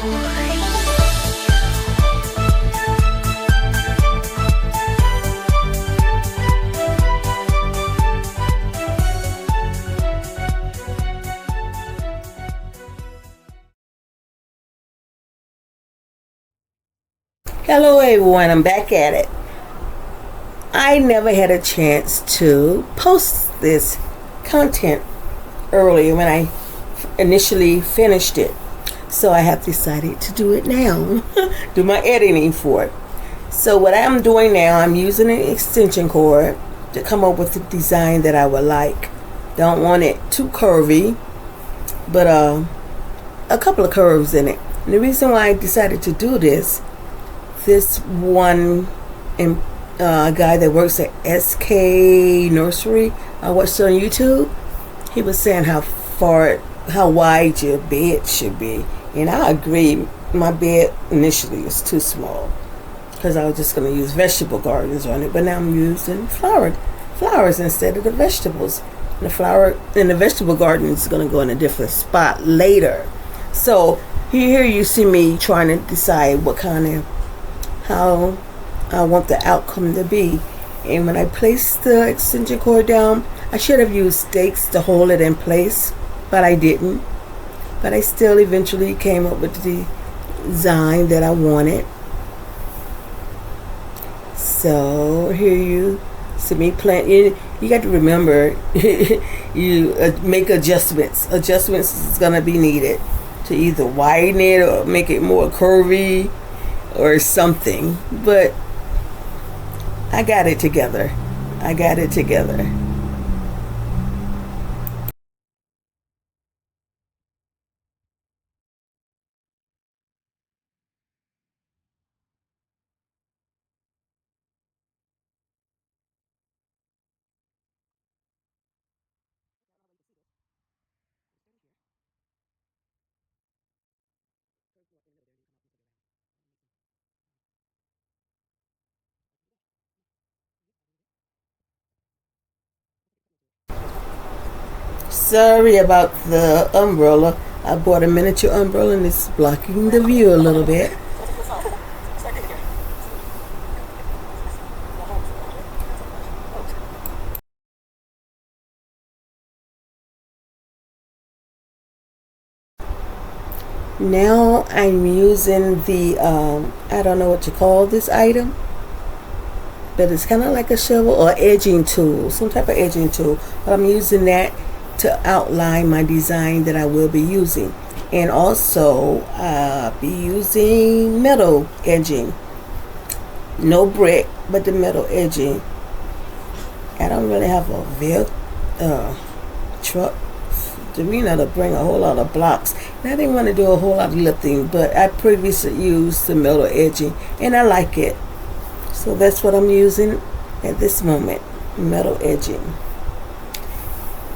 Hello everyone, I'm back at it. I never had a chance to post this content earlier when I initially finished it. So I have decided to do it now, do my editing for it. So what I'm doing now, I'm using an extension cord to come up with the design that I would like. Don't want it too curvy, but a couple of curves in it. And the reason why I decided to do this one guy that works at SK Nursery, I watched on YouTube. He was saying how wide your bed should be, and I agree. My bed initially was too small because I was just going to use vegetable gardens on it, but now I'm using flowers instead of the vegetables. And the vegetable garden is going to go in a different spot later. So here you see me trying to decide how I want the outcome to be. And when I placed the extension cord down, I should have used stakes to hold it in place, but I didn't. But I still eventually came up with the design that I wanted. So here you see me plant. You got to remember, you make adjustments. Adjustments is going to be needed to either widen it or make it more curvy or something, but I got it together. Sorry about the umbrella. I bought a miniature umbrella and it's blocking the view a little bit. Now I'm using the, I don't know what you call this item, but it's kind of like a shovel or edging tool, some type of edging tool. But I'm using that to outline my design that I will be using. And also be using metal edging. No brick, but the metal edging. I don't really have a truck to bring a whole lot of blocks. And I didn't want to do a whole lot of lifting, but I previously used the metal edging and I like it. So that's what I'm using at this moment, metal edging.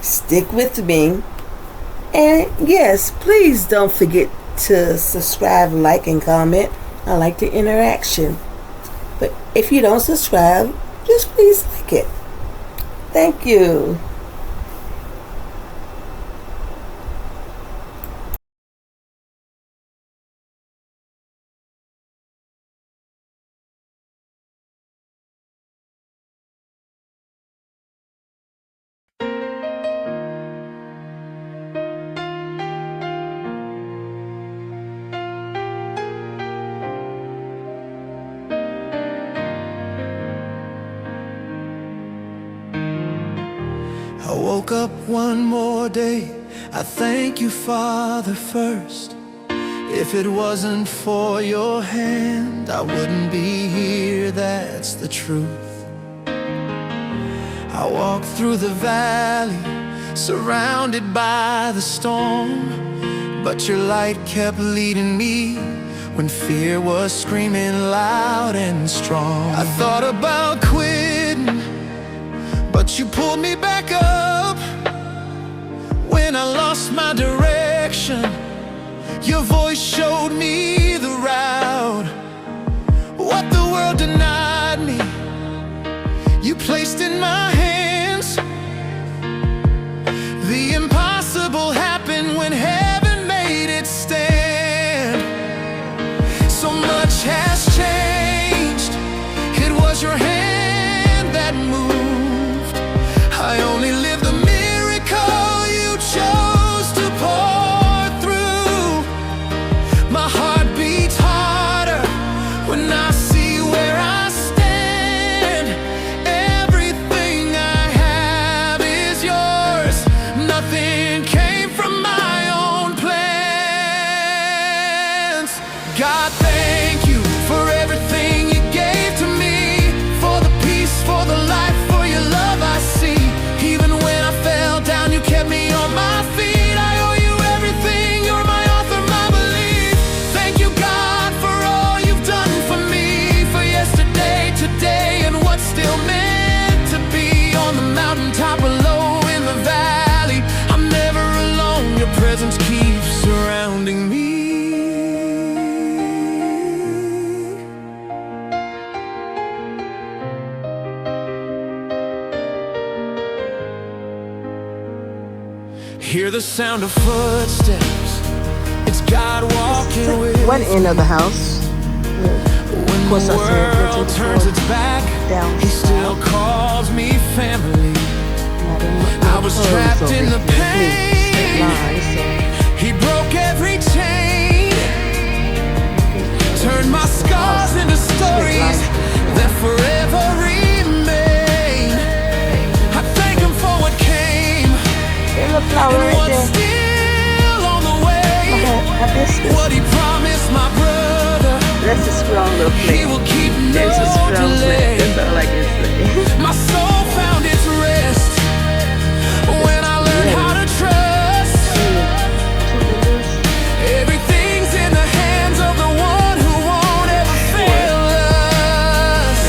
Stick with me. And yes, please don't forget to subscribe, like, and comment. I like the interaction. But if you don't subscribe, just please like it. Thank you. I woke up one more day, I thank you, Father, first. If it wasn't for your hand, I wouldn't be here, that's the truth. I walked through the valley, surrounded by the storm, but your light kept leading me when fear was screaming loud and strong. I thought about quitting, but you pulled me back up. When I lost my direction, your voice showed me the route. What the world denied me, you placed in my hands. The impossible happened when heaven made it stand. God, thank you for everything you gave to me, for the peace, for the life, for your love I see. Even when I fell down, you kept me on my feet. I owe you everything, you're my author, my belief. Thank you, God, for all you've done for me, for yesterday, today, and what's still meant to be. On the mountaintop or low in the valley, I'm never alone, your presence keeps surrounding me. Hear the sound of footsteps, it's God walking with one end of the house. When the world turns its back, he still calls me family. I was trapped in the pain, he broke every chain, turned my scars into stories that forever remain. I thank him for what came and what's still on the way. What he promised my brother, that's a strong little flame. he will keep no There's a strong delay. flame. That's all I can say. My soul found its rest when I learned how to trust. Everything's in the hands of the one who won't ever fail us.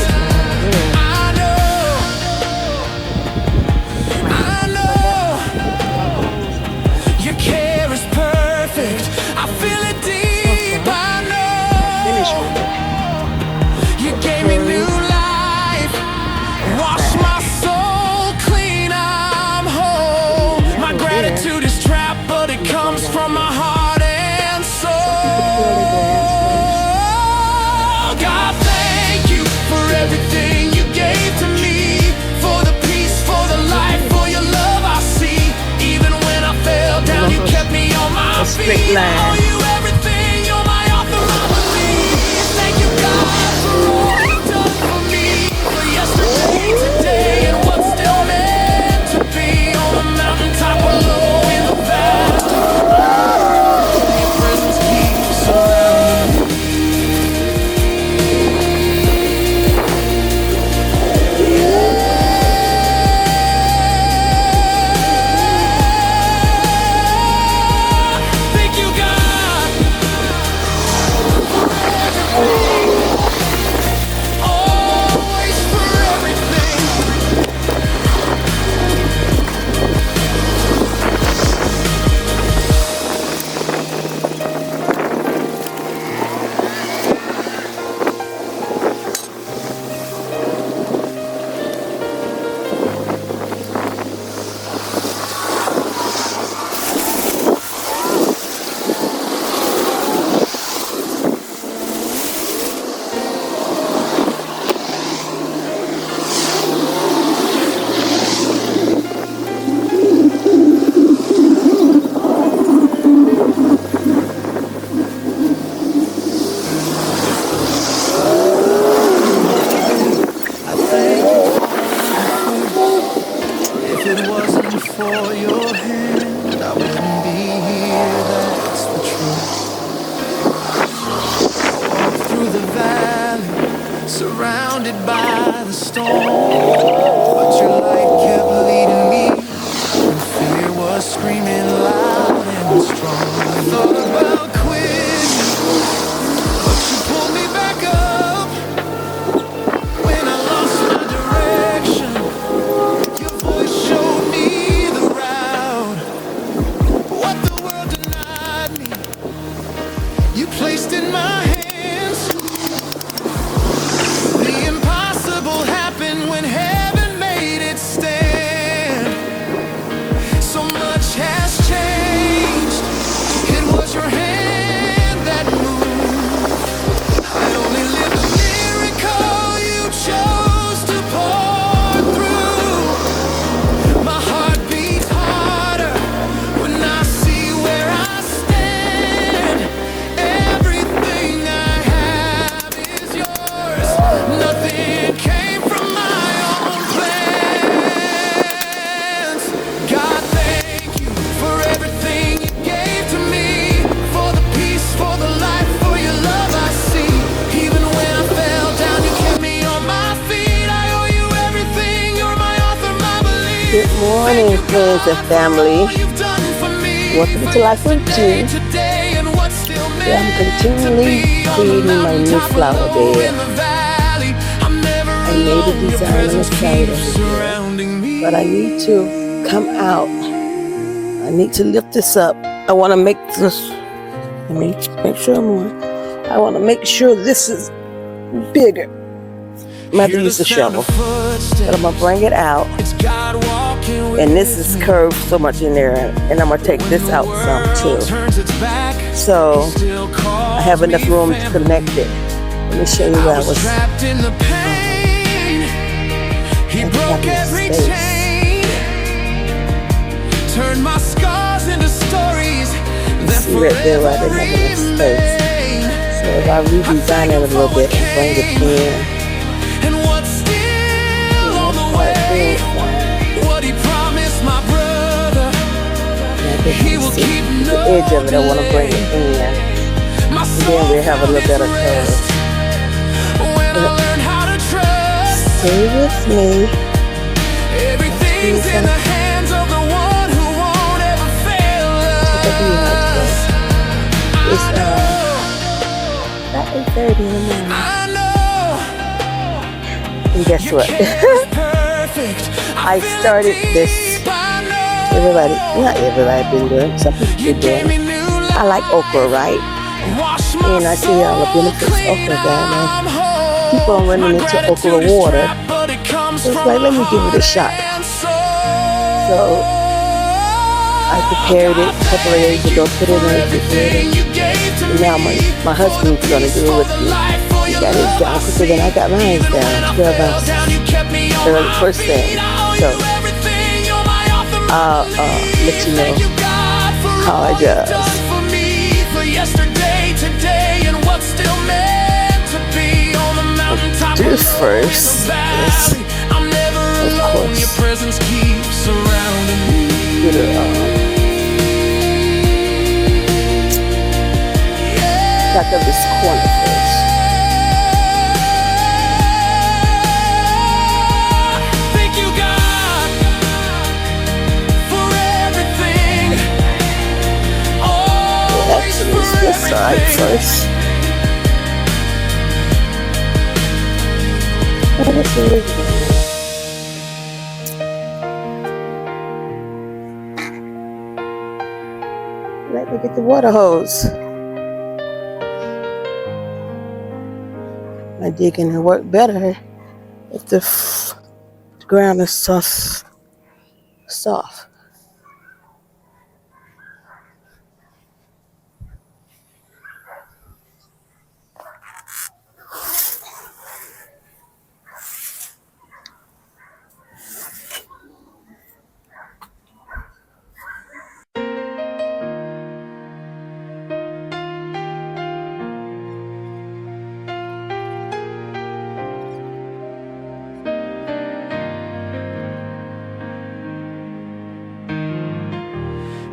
I know your care is perfect. I feel it deep. I know you gave me new life, wash my soul clean, I'm whole. My gratitude is trapped, but it comes from my heart and soul. God, thank you for everything you gave to me, for the peace, for the life, for your love I see. Even when I fell down, you kept me on my feet. I owe you everything, you're my author, I believe. Thank you, God, for all you've done for me, for yesterday, today, and what's still meant to be. On the mountaintop or low in the valley, your presence keeps surrounding me. Thank you, God, always for everything. I thank you. If it wasn't for your hand, I wouldn't be here, that's the truth. I walked through the valley, surrounded by the storm, but your light kept leading me when fear was screaming loud and strong. I thought about quitting, but you pulled me back up. When I lost my direction, your voice showed me the route. What the world denied me, you placed in my hands. The impossible happened when heaven made it stand. So much has changed, it was your hand that moved. I only live a miracle you chose to pour through. My heart beats harder when I see where I stand. Everything I morning, friends and family. Welcome to Life with G. Yeah, I'm continually creating my new flower bed. I made a design on the side of it, but I need to come out. I need to lift this up. I want to make this. Let me make sure I'm on. I want to make sure this is bigger. I'm going to have to use the shovel, but I'm going to bring it out. And this is curved so much in there, and I'm going to take this out some too. So I have enough room to connect it. Let me show you where I was. Turn my scars into stories. See right there where I didn't have enough space. So if I redesign it a little bit and bring it in. And what's still on the way? What he promised my brother. He will keep the edge of it. I want to bring it in. And then we have a little bit of curve. When I learn how to trust. Stay with me. Everything's in the hands of the one who won't ever fail us. It's about 8:30 in the morning. And guess what? I started this. Not everybody been doing. Some people been doing. I like okra, right? And I see all the benefits of okra down there. Keep on running into okra water. So it's like, let me give it a shot. So I prepared it a couple of days ago, put it in the refrigerator. And now my husband's gonna do it with me. He got his down quicker than I got mine down. 12 ounces. The first thing. So I'll let you know how it does. Do first. Yes. Of course. Get it back up this corner first. Thank you, God, for everything. Oh, actually, it's this side first. Let me get the water hose. My digging will work better if the ground is soft.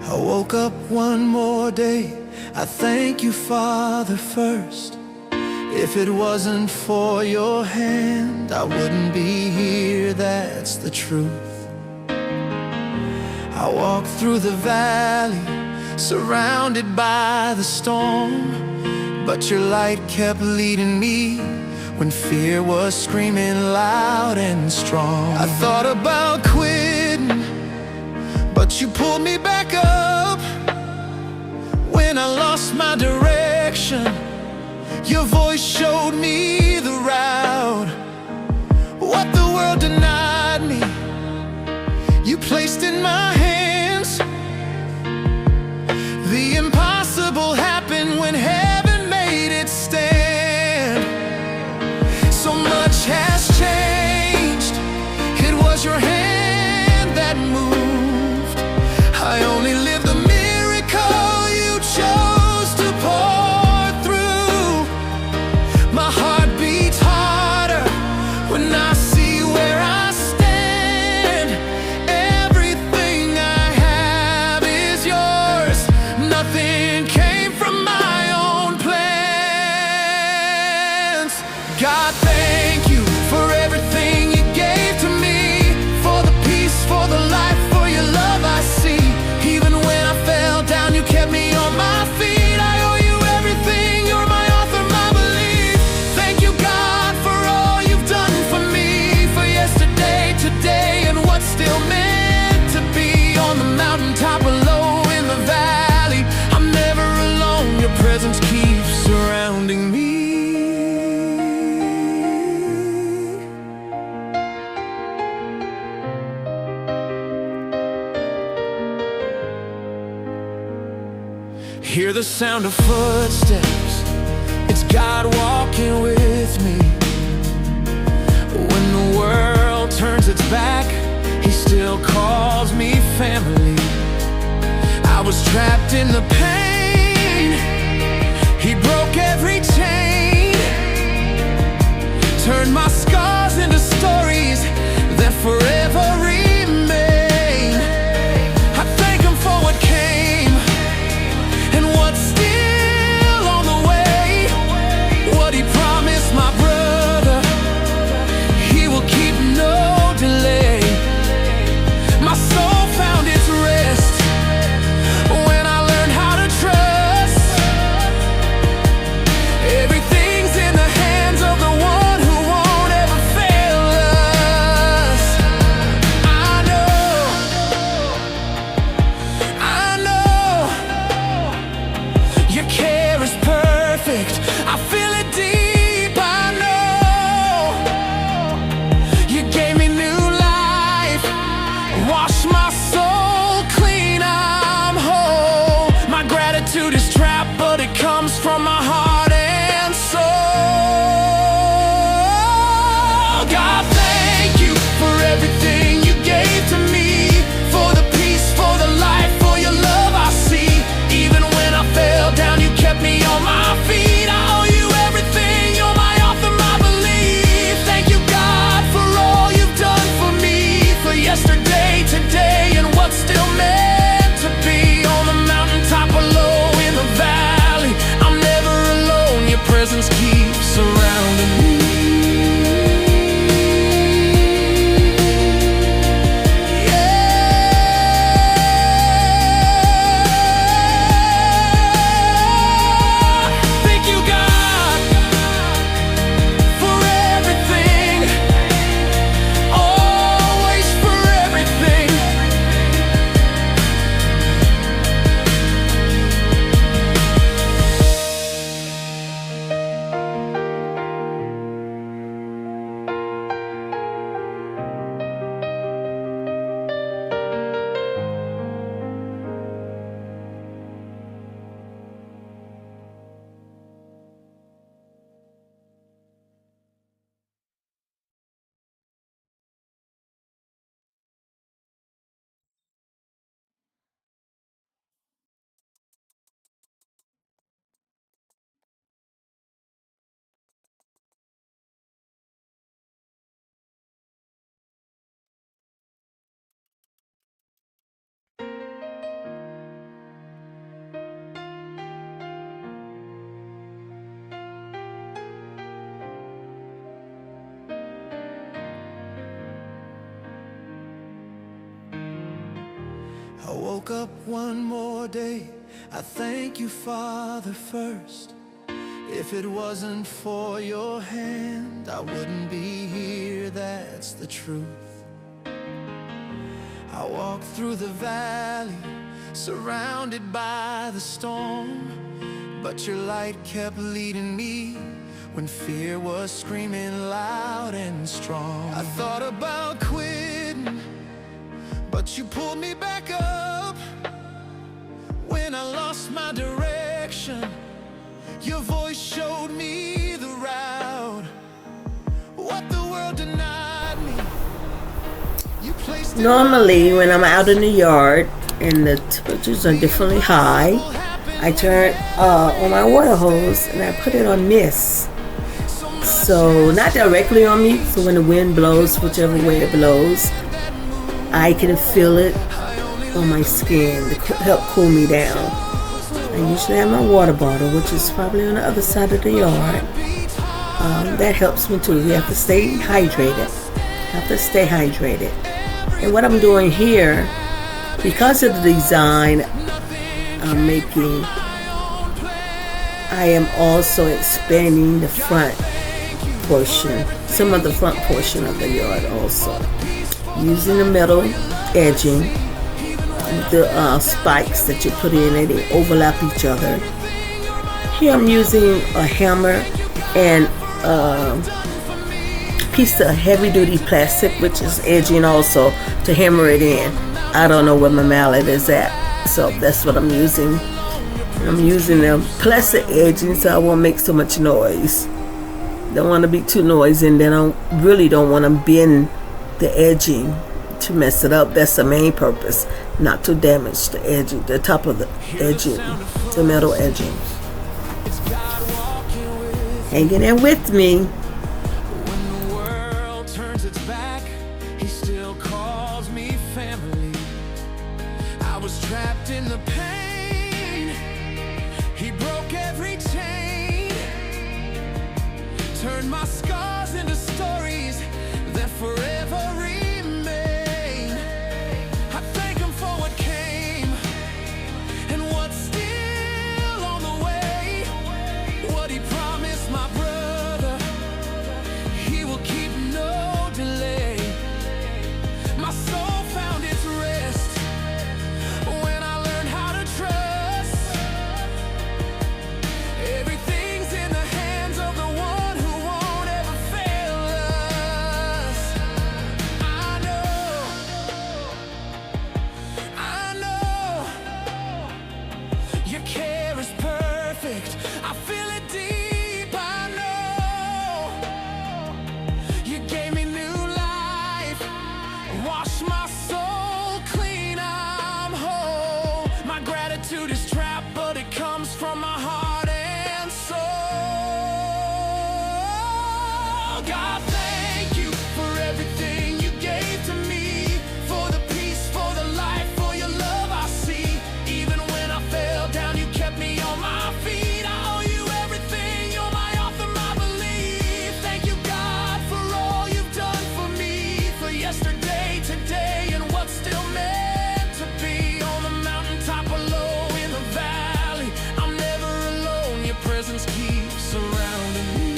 I woke up one more day. I thank you, Father, first. If it wasn't for your hand, I wouldn't be here, that's the truth. I walked through the valley, surrounded by the storm, but your light kept leading me when fear was screaming loud and strong. I thought about quitting, but you pulled me back up. When I lost my direction, your voice showed me the route. What the world denied me, you placed in my hands. The impossible happened when heaven made it stand. So much has changed, it was your hand that moved. I only live the miracle you chose to pour through. My heart beats harder when I see where I stand. Everything I have is yours. Nothing came from my own plans. God, thank you for everything you gave to me, for the peace, for the life, sound of footsteps, it's God walking with me. When the world turns its back, He still calls me family. I was trapped in the pain, He broke every chain, turned my scars into stories that forever remain. I thank Him for what came and what's still on the way. What He promised my brother, He will keep, no delay. My soul found its rest when I learned how to trust. Everything's in the hands of the one who won't ever fail us. I know Your care is perfect. I feel it deep. I know You gave me new life, wash my soul clean. I'm whole. My gratitude is trapped, but it comes from my heart and soul. God, thank You for everything You gave to me, for the peace, for the life, for Your love I see. Even when I fell down, You kept me on my feet. I owe You everything. You're my author, my belief. Thank You, God, for all You've done for me, for yesterday, today, and what's still meant to be. On the mountaintop or low in the valley, I'm never alone. Your presence keeps surrounding me. Thank You, God, for everything, always for everything. I woke up one more day. I thank You, Father, first. If it wasn't for Your hand, I wouldn't be here, that's the truth. I walked through the valley, surrounded by the storm, but Your light kept leading me when fear was screaming loud and strong. I thought about quitting, but You pulled me back up. When I lost my direction, Your voice showed me the route. What the world denied me, You placed it. Normally, when I'm out in the yard and the temperatures are definitely high, I turn on my water hose and I put it on mist. So not directly on me, so when the wind blows, whichever way it blows, I can feel it on my skin to help cool me down. I usually have my water bottle, which is probably on the other side of the yard. That helps me too. You have to stay hydrated. And what I'm doing here, because of the design I'm making, I am also expanding the front portion, some of the front portion of the yard also, using the metal edging, the spikes that you put in and they overlap each other. Here I'm using a hammer and a piece of heavy duty plastic, which is edging also, to hammer it in. I don't know where my mallet is at, so that's what I'm using. I'm using them plus the edging so I won't make so much noise. Don't want to be too noisy, and then I really don't want to bend the edging to mess it up. That's the main purpose, not to damage the edging, the top of the edging, the metal edging. Hanging in with me. When the world turns its back, he still calls me family. I was trapped in the pain, he broke every chain, turned my scars into stories that forever remain. I thank him for what came and what's still on the way. What he promised my brother, he will keep no delay. My soul found its rest when I learned how to trust. Everything's in the hands of the one who won't ever fail us. I know your care is perfect. I feel it deep. I know you gave me new life, wash my soul clean. I'm whole. My gratitude is trapped, but it comes from my heart and soul. God, thank you for everything you gave to me, for the peace, for the life, for your love I see. Even when I fell down, you kept me on my feet. I owe you everything, you're my author, my belief. Thank you, God, for all you've done for me, for yesterday, today, and what's still meant to be. On the mountaintop or low in the valley, I'm never alone, your presence keeps surrounding me.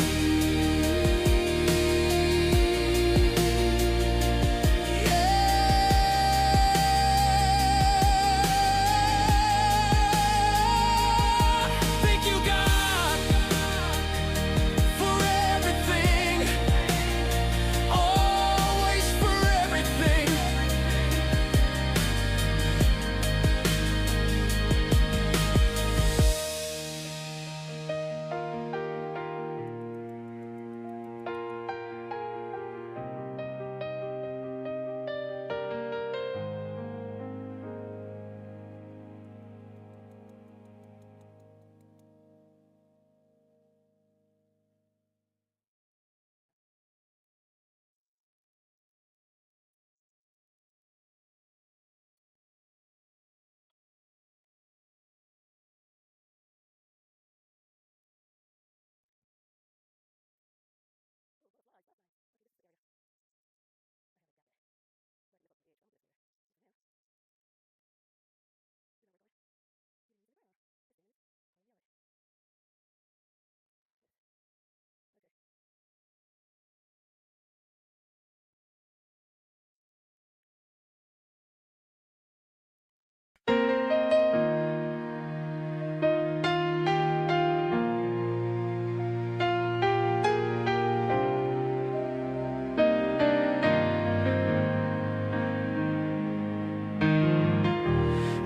Thank you, God, for everything, always for everything.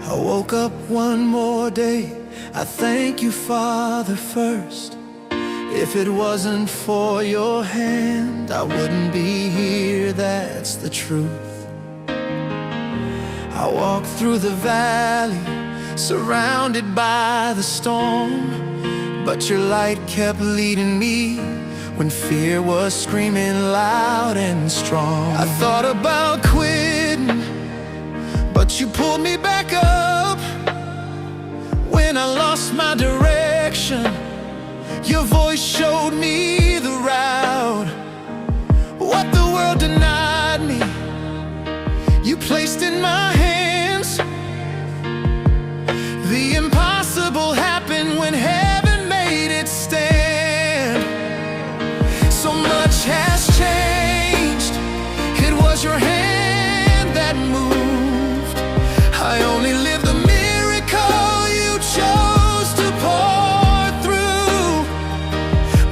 I woke up one more day. I thank you, Father, first. If it wasn't for your hand, I wouldn't be here, that's the truth. I walked through the valley, surrounded by the storm, but your light kept leading me when fear was screaming loud and strong. I thought about quitting, but you pulled me back up. When I lost my direction, your voice showed me the route. What the world denied me, you placed in my hands. The impossible happened when heaven made it stand. So much has changed, it was your hand that moved. I only live the miracle you chose to pour through.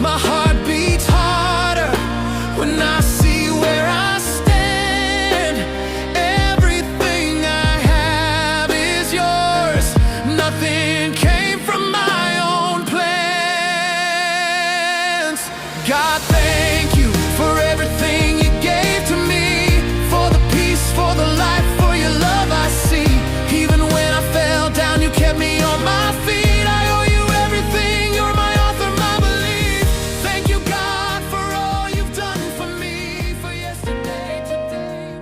My heart beats harder when I see where I stand. Everything God, thank you for everything you gave to me, for the peace, for the life, for your love I see. Even when I fell down, you kept me on my feet. I owe you everything, you're my author, my belief. Thank you, God, for all you've done for me, for yesterday, today.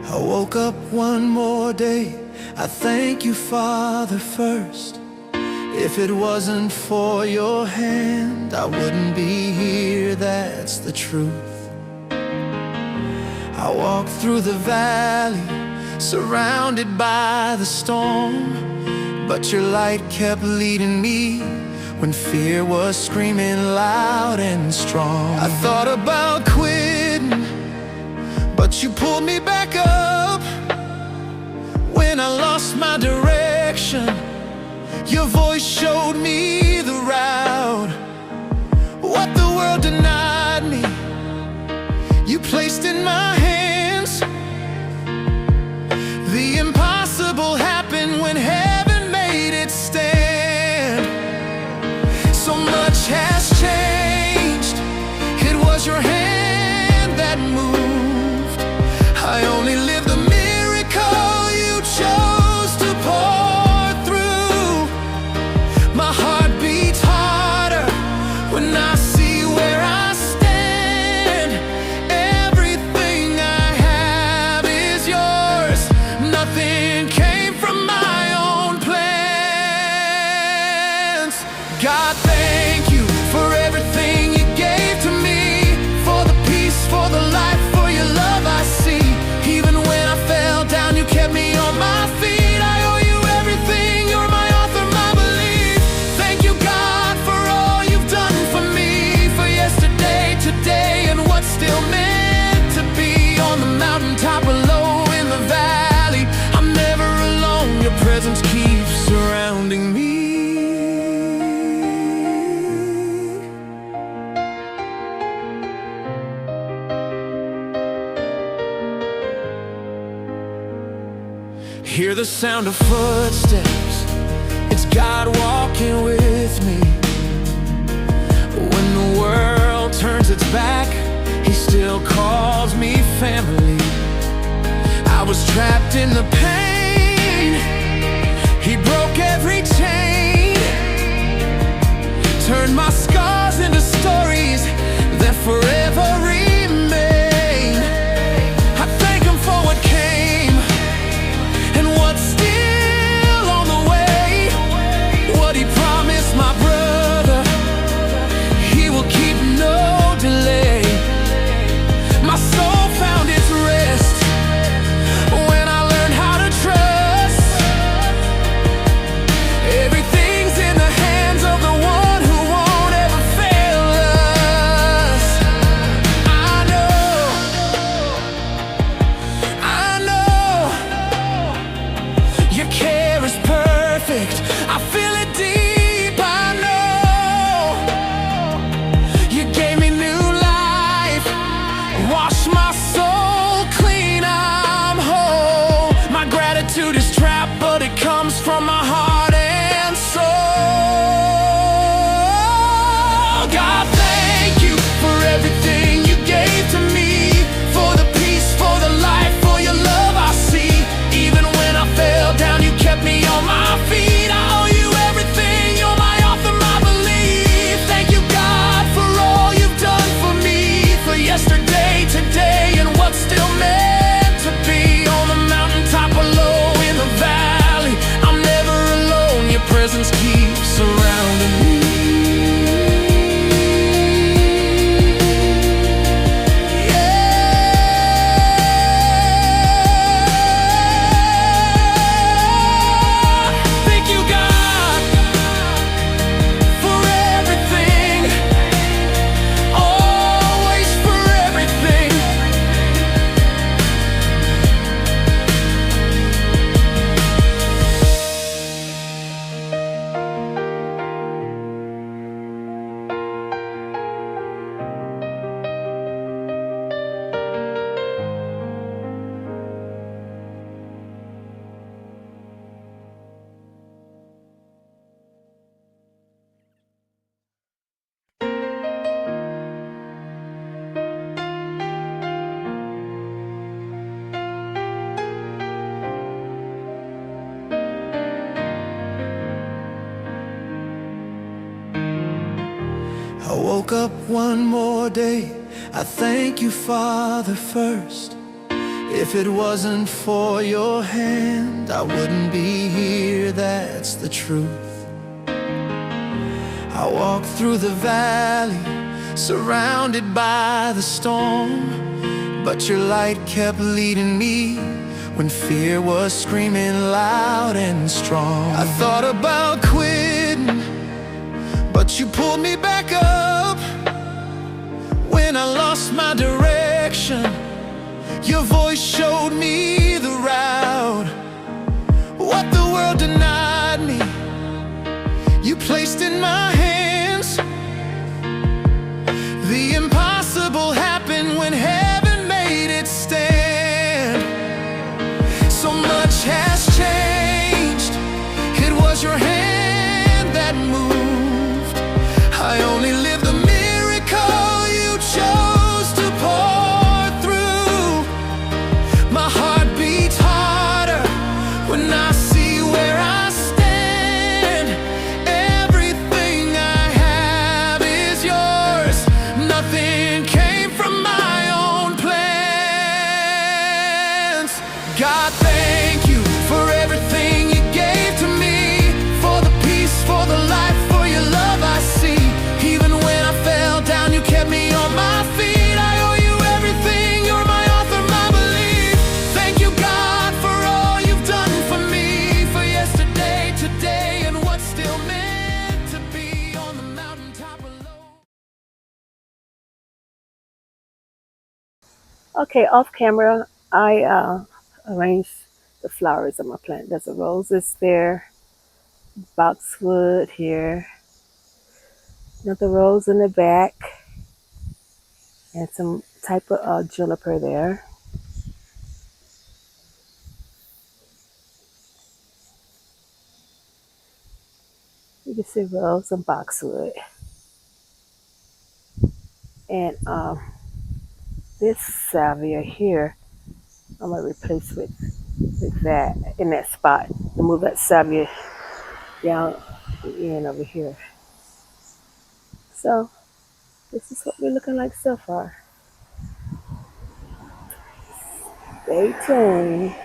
I woke up one more day, I thank you, Father, first. If it wasn't for your hand, I wouldn't be here, that's the truth. I walked through the valley, surrounded by the storm, but your light kept leading me when fear was screaming loud and strong. I thought about quitting, but you pulled me back up. When I lost my direction, your voice showed me the route. What the world denied me, you placed in my hands. The impossible happened when heaven made it stand. So much has changed, it was your hand that moved. I only live the miracle you chose to pour through. My heart beats harder when I see where I stand. Everything I have is yours. Nothing came from my own plans. God, thank you for everything you gave to me, for the peace, for the life, for your love I see. Even when I fell down, you kept me on my feet. I owe you everything, you're my author, my belief. Thank you, God, for all you've done for me, for yesterday, today, and what's still meant to be. On the mountaintop or low in the valley, I'm never alone, your presence keeps surrounding me. Hear the sound of footsteps, it's God walking with me. When the world turns its back, He still calls me family. I was trapped in the pain, He broke every chain, turned my scars into stories that forever remain. I thank Him for what came and what's still on the way. What He promised my brother, He will keep, no delay. My soul found its rest when I learned how to trust. Everything's in the hands of the one who won't ever fail us. woke up one more day, I thank you, Father, first. If it wasn't for your hand, I wouldn't be here, that's the truth. I walked through the valley, surrounded by the storm, but your light kept leading me when fear was screaming loud and strong. I thought about quitting, but you pulled me back up. When I lost my direction, your voice showed me the route. What the world denied me, you placed in my hands. The impossible happened when heaven made it stand. So much has changed, it was your hand that moved. I only live the miracle you chose to pour through. My heart beats harder when I see where I stand. Everything I have is yours. Nothing came from my own plans. God, thank you for everything you gave to me, for the peace, for the life, for your love I see. Even when I fell down, you kept me on my feet. I owe you everything, you're my author, my belief. Thank you, God, for all you've done for me, for yesterday, today, and what's still meant to be on the mountaintop alone. Okay, off camera, I arranged the flowers on my plant. There's a roses there, boxwood here, another rose in the back, and some type of juniper there. You can see rose and boxwood. And this salvia here, I'm gonna replace with that in that spot and move that salvia down the end over here. So this is what we're looking like so far. Stay tuned.